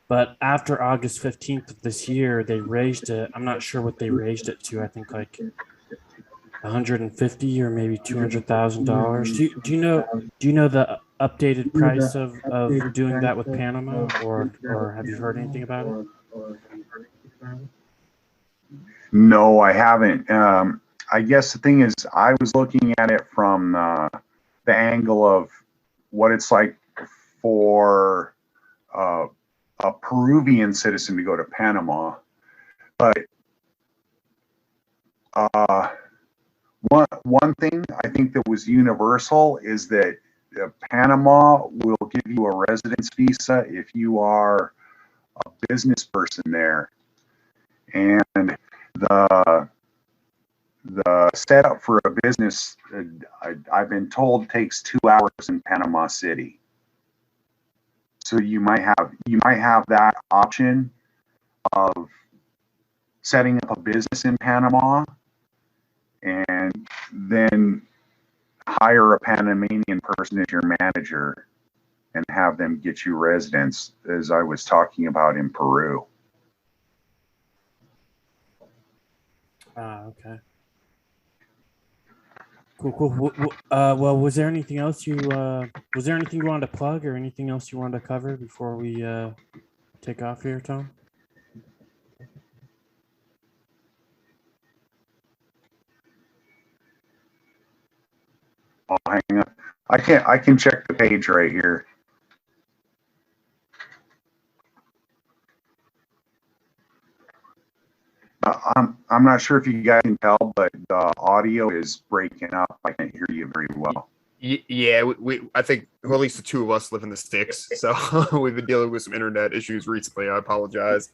But after August 15th of this year, they raised it. I'm not sure what they raised it to. I think like 150 or maybe $200,000. Do you know the updated price of doing that with Panama, or have you heard anything about it? No, I haven't. I guess the thing is, I was looking at it from the angle of what it's like for a Peruvian citizen to go to Panama. But one thing I think that was universal is that Panama will give you a residence visa if you are a business person there. And the setup for a business, I've been told, takes 2 hours in Panama City. So you might have that option of setting up a business in Panama and then hire a Panamanian person as your manager and have them get you residence, as I was talking about in Peru. Okay. Cool. Well, was there anything else you wanted to plug or anything else you wanted to cover before we take off here, Tom? Oh, hang on. I can check the page right here. I'm not sure if you guys can tell, but the audio is breaking up. I can't hear you very well. Yeah, I think, well, at least the 2 of us live in the sticks, so we've been dealing with some internet issues recently. I apologize.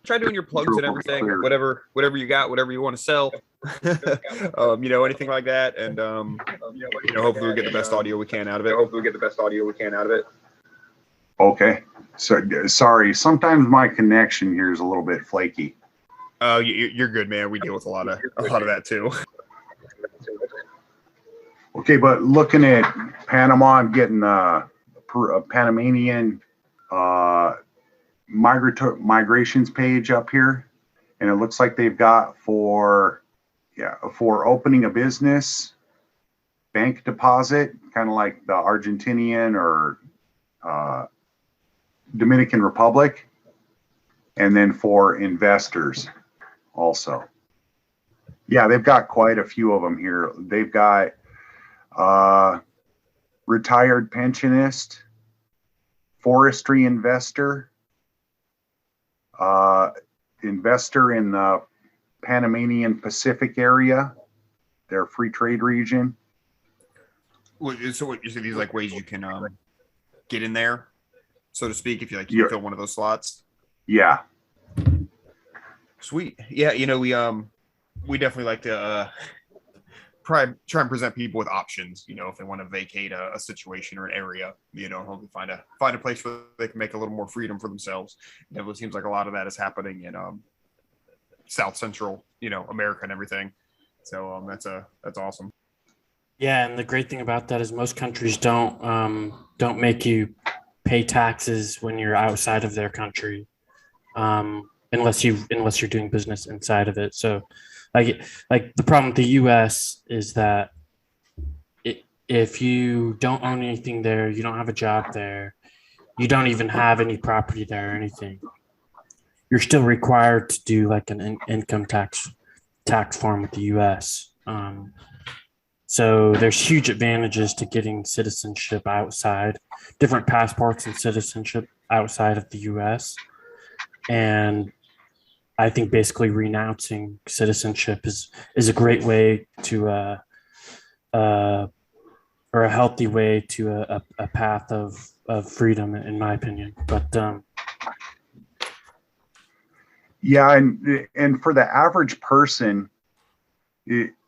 Try doing your plugs and everything, whatever you got, whatever you want to sell, anything like that, and hopefully we'll get the best audio we can out of it. Okay. So sorry. Sometimes my connection here is a little bit flaky. Oh, you're good, man. We deal with a lot of that too. Okay, but looking at Panama, I'm getting a Panamanian migrations page up here, and it looks like they've got for opening a business, bank deposit, kind of like the Argentinian or Dominican Republic, and then for investors also. Yeah, they've got quite a few of them here. They've got retired pensionist, forestry investor, investor in the Panamanian Pacific area, their free trade region. So what you see, these like ways you can get in there? so to speak, if you like, you fill one of those slots. Yeah. Sweet. Yeah. We definitely like to try and present people with options, if they want to vacate a situation or an area, hopefully find a place where they can make a little more freedom for themselves. It seems like a lot of that is happening in South Central, America and everything. So that's awesome. Yeah, and the great thing about that is most countries don't make you pay taxes when you're outside of their country, unless you're doing business inside of it. So, like the problem with the U.S. is that if you don't own anything there, you don't have a job there, you don't even have any property there or anything, you're still required to do like an income tax form with the U.S. So there's huge advantages to getting citizenship outside, different passports and citizenship outside of the U.S. And I think basically renouncing citizenship is a great way to or a healthy way to a path of freedom, in my opinion. But yeah, and for the average person,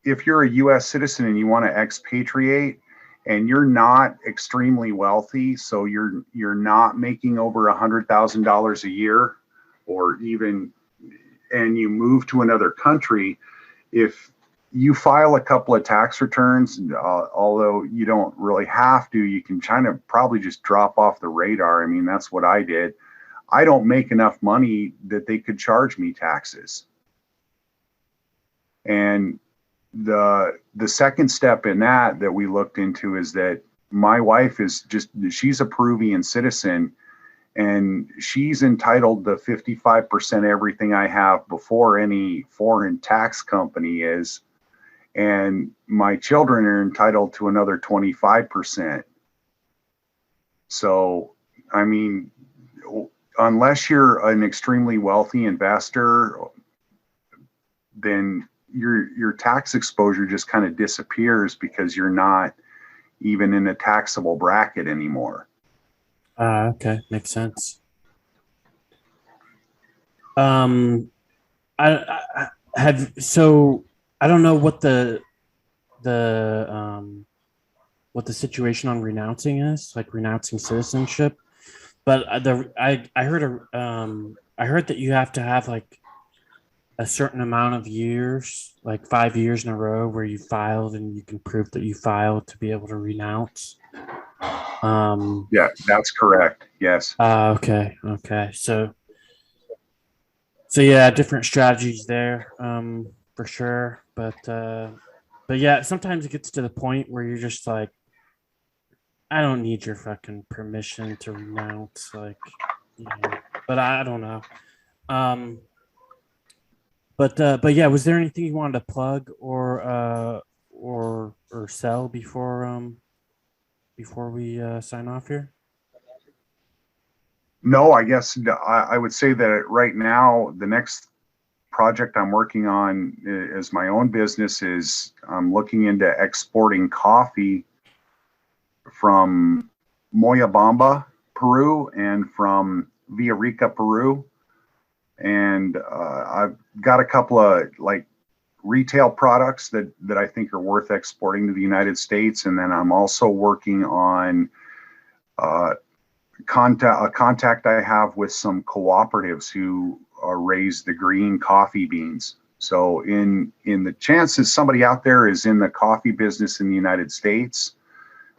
if you're a U.S. citizen and you want to expatriate and you're not extremely wealthy, so you're not making over $100,000 a year, or even, and you move to another country, if you file a couple of tax returns, although you don't really have to, you can kind of probably just drop off the radar. I mean, that's what I did. I don't make enough money that they could charge me taxes. And the second step in that we looked into is that my wife she's a Peruvian citizen, and she's entitled to 55% everything I have before any foreign tax company is. And my children are entitled to another 25%. So, I mean, unless you're an extremely wealthy investor, then your tax exposure just kind of disappears because you're not even in a taxable bracket anymore. Okay, makes sense. I don't know what the situation on renouncing is, like renouncing citizenship, but I heard that you have to have like a certain amount of years, like 5 years in a row, where you filed and you can prove that you filed to be able to renounce. Yeah, that's correct. Yes. Okay. So yeah, different strategies there, for sure. But yeah, sometimes it gets to the point where you're just like, I don't need your fucking permission to renounce, like, but I don't know. But yeah, was there anything you wanted to plug or sell before we sign off here? No, I guess I would say that right now, the next project I'm working on as my own business is I'm looking into exporting coffee from Moyobamba, Peru, and from Villarrica, Peru. And I've got a couple of like retail products that I think are worth exporting to the United States. And then I'm also working on a contact I have with some cooperatives who raise the green coffee beans. So in the chances somebody out there is in the coffee business in the United States,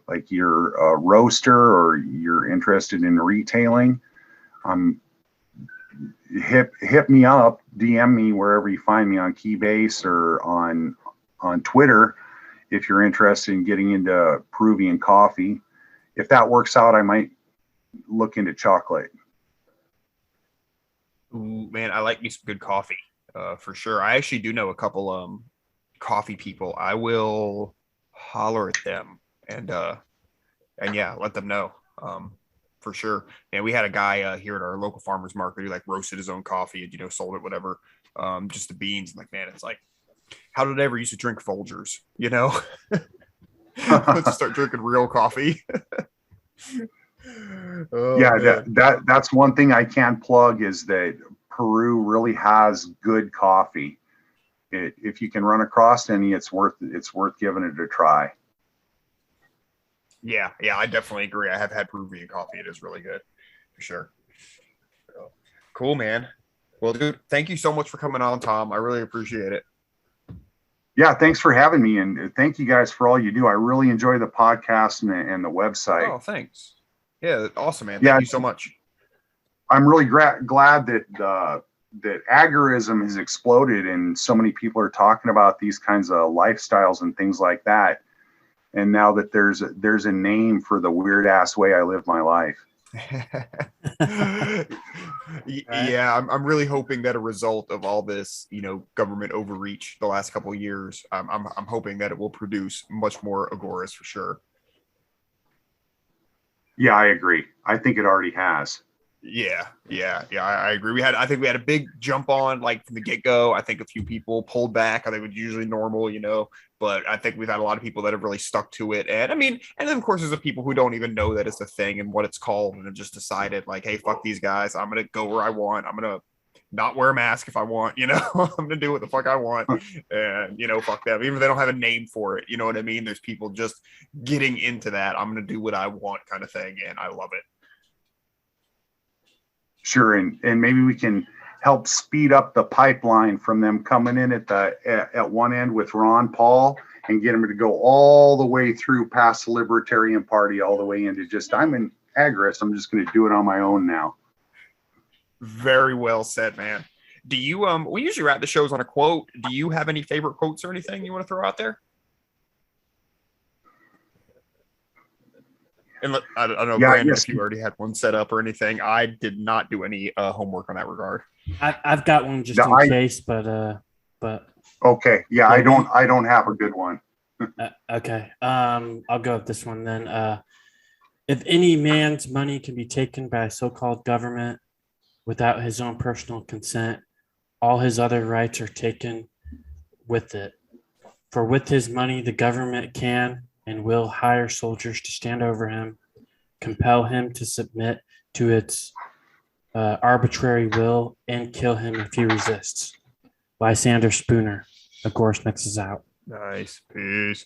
like you're a roaster or you're interested in retailing, hit me up, DM me wherever you find me on Keybase or on Twitter if you're interested in getting into Peruvian coffee. If that works out, I might look into chocolate. Ooh, man, I like me some good coffee, for sure. I actually do know a couple coffee people. I will holler at them and yeah, let them know. For sure. And we had a guy here at our local farmers market who like roasted his own coffee and sold it, whatever. Just the beans. I'm like, man, it's like, how did I ever used to drink Folgers? Let's start drinking real coffee. Oh, Yeah, man. that's one thing I can plug is that Peru really has good coffee. If you can run across any, it's worth giving it a try. Yeah, I definitely agree. I have had Peruvian coffee. It is really good, for sure. So, cool, man. Well, dude, thank you so much for coming on, Tom. I really appreciate it. Yeah, thanks for having me, and thank you guys for all you do. I really enjoy the podcast and the website. Oh, thanks. Yeah, awesome, man. Yeah, Thank you so much. I'm really glad that that agorism has exploded, and so many people are talking about these kinds of lifestyles and things like that. And now that there's a name for the weird ass way I live my life. Yeah, I'm really hoping that a result of all this, government overreach the last couple of years, I'm hoping that it will produce much more Agorists for sure. Yeah, I agree. I think it already has. Yeah, I agree. I think we had a big jump on like from the get-go. I think a few people pulled back. I think it was usually normal, but I think we've had a lot of people that have really stuck to it. And I mean, and then of course there's the people who don't even know that it's a thing and what it's called and have just decided like, hey, fuck these guys. I'm gonna go where I want. I'm gonna not wear a mask if I want, I'm gonna do what the fuck I want. And fuck them. Even if they don't have a name for it, you know what I mean? There's people just getting into that. I'm gonna do what I want kind of thing, and I love it. Sure, and maybe we can help speed up the pipeline from them coming in at one end with Ron Paul and get them to go all the way through past the Libertarian Party, all the way into just I'm an agorist. I'm just going to do it on my own now. Very well said, man. Do you we usually wrap the shows on a quote. Do you have any favorite quotes or anything you want to throw out there? And I don't know, Brandon, if you already had one set up or anything. I did not do any homework on that regard. I've got one just in case, but okay, yeah, I don't have a good one. Okay, I'll go with this one then. If any man's money can be taken by a so-called government without his own personal consent, all his other rights are taken with it. For with his money, the government can and will hire soldiers to stand over him, compel him to submit to its arbitrary will, and kill him if he resists. Lysander Spooner, Agorist Nexus out. Nice. Peace.